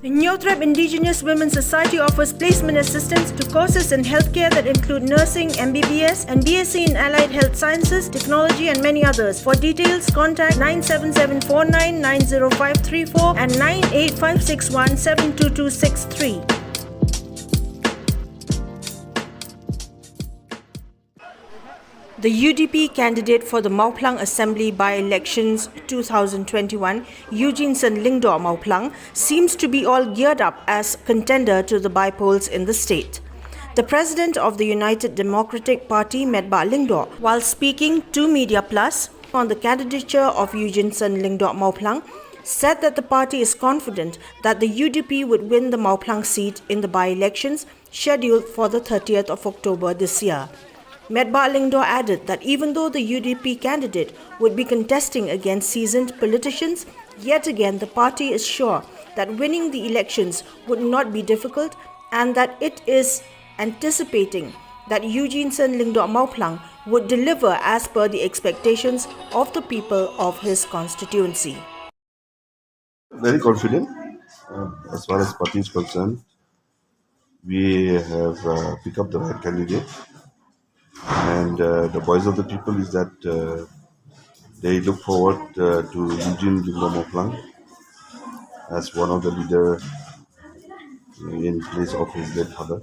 The Nyotrep Indigenous Women's Society offers placement assistance to courses in healthcare that include nursing, MBBS, and BSc in Allied Health Sciences, Technology, and many others. For details, contact 97749 90534 and 98561 72263. The UDP candidate for the Mauplang Assembly by-elections 2021, Eugene Sen Lingdor Mauplang, seems to be all geared up as contender to the by-polls in the state. The president of the United Democratic Party, Medba Lingdor, while speaking to Media Plus on the candidature of Eugene Sen Lingdor Mauplang, said that the party is confident that the UDP would win the Mauplang seat in the by-elections scheduled for the 30th of October this year. Medba Lingdor added that even though the UDP candidate would be contesting against seasoned politicians, yet again the party is sure that winning the elections would not be difficult and that it is anticipating that Eugene Sen Lingdor Mauplang would deliver as per the expectations of the people of his constituency. Very confident as far as party is concerned. We have picked up the right candidate. And the voice of the people is that they look forward to Eugene Lingdor Mauplang as one of the leaders in place of his late father.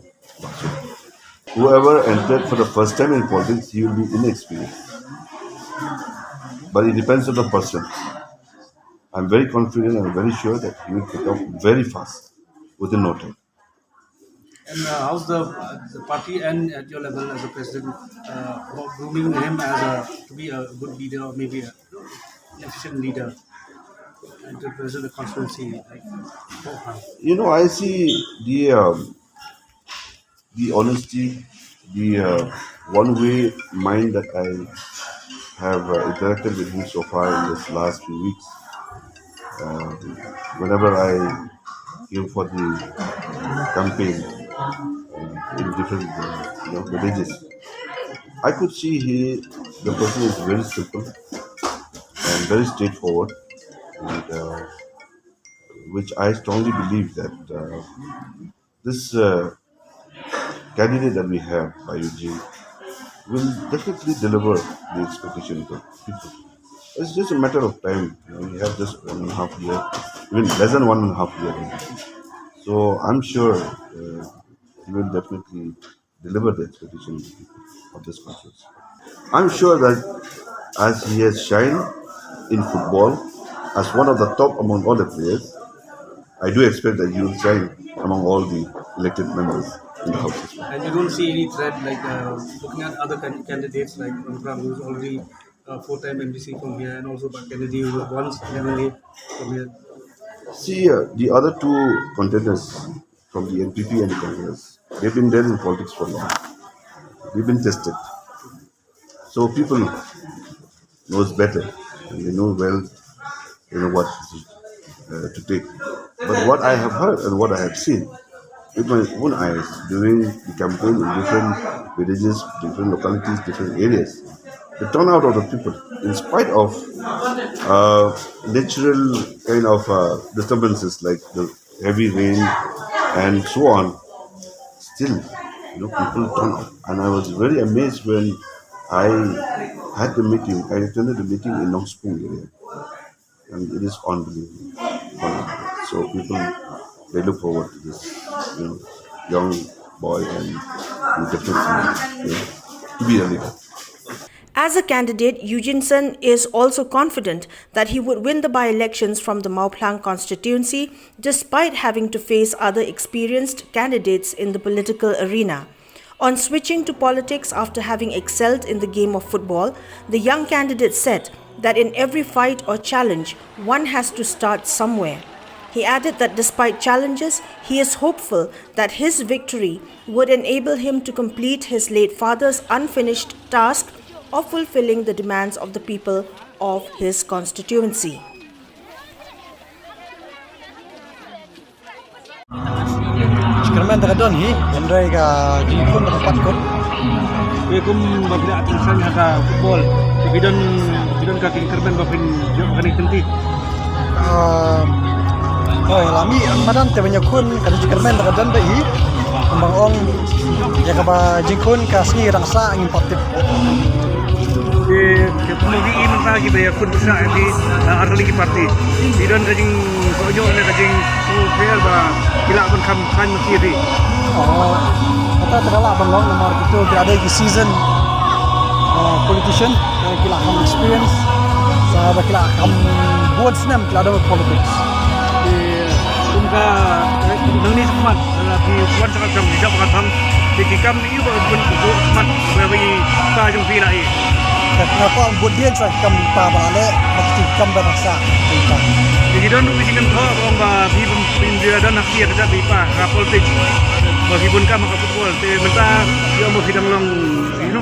Whoever entered for the first time in politics, he will be inexperienced. But it depends on the person. I'm very confident and very sure that he will pick up very fast within no time. And how's the party and at your level as a president grooming him to be a good leader or maybe an efficient leader and to represent the constituency? I see the honesty, the one-way mind that I have interacted with him so far in this last few weeks. Whenever I came for the campaign in different villages, I could see the person is very simple and very straightforward, and which I strongly believe that this candidate that we have by Eugene will definitely deliver the expectation of the people. It's just a matter of time. We have just 1.5 years, even less than 1.5 years. So I'm sure he will definitely deliver the expectation of the people of this conference. I'm sure that as he has shined in football as one of the top among all the players, I do expect that he will shine among all the elected members in the House. And you don't see any threat like looking at other candidates like Ram, who's already four-time MDC from here, and also Kennedy, who was once MLA from here. See, the other two contenders from the NPP and the Congress, they've been there in politics for long. They've been tested. So people knows better, and they know well, what to take. But what I have heard and what I have seen with my own eyes during the campaign in different villages, different localities, different areas, the turnout of the people, in spite of natural kind of disturbances like the heavy rain and so on, still, people turn out. And I was very amazed when I had the meeting. I attended the meeting in Nongspung area, and it is unbelievable. So people, they look forward to this, young boy, and definitely, to be a leader. As a candidate, Eugene Sen is also confident that he would win the by-elections from the Mauplang constituency despite having to face other experienced candidates in the political arena. On switching to politics after having excelled in the game of football, the young candidate said that in every fight or challenge, one has to start somewhere. He added that despite challenges, he is hopeful that his victory would enable him to complete his late father's unfinished task of fulfilling the demands of the people of his constituency. Kerman doon Andrei ka gipon nakapatkot. Kung mabila ating sa nga football, bidon ka king Kerman bapin kaning tenti. Oh, lami madan te banyak kun kada jikermen da kadan da i. Kembang ong ya ka ba jikun ka sni rangsa angin patip. Di pemugi iman lagi bayar pun besar di arli parti. Di dan kajing sojo ne kajing fair ba kila pun kam kan kiri. Oh, kata terala bangong nomor itu berada di season politician kila kam experience sa ba kila kam buat senam kila ada politics. Di kumka nang ni semat di kuat sangat jam tidak makan di kikam ni ba pun semat bagi ta jong pi lai. Kenapa buat dia cak kam pa bale bakti kam berasa. Jadi dan tu bikin kau orang ba bi dia dan nak dia tidak bi pa politik. Bagi pun kam ka football te menta dia mau sidang long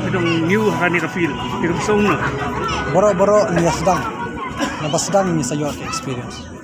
sidang new hakani ka feel. Kita song na. Boro-boro ni sedang. Nampak sedang ni saya experience.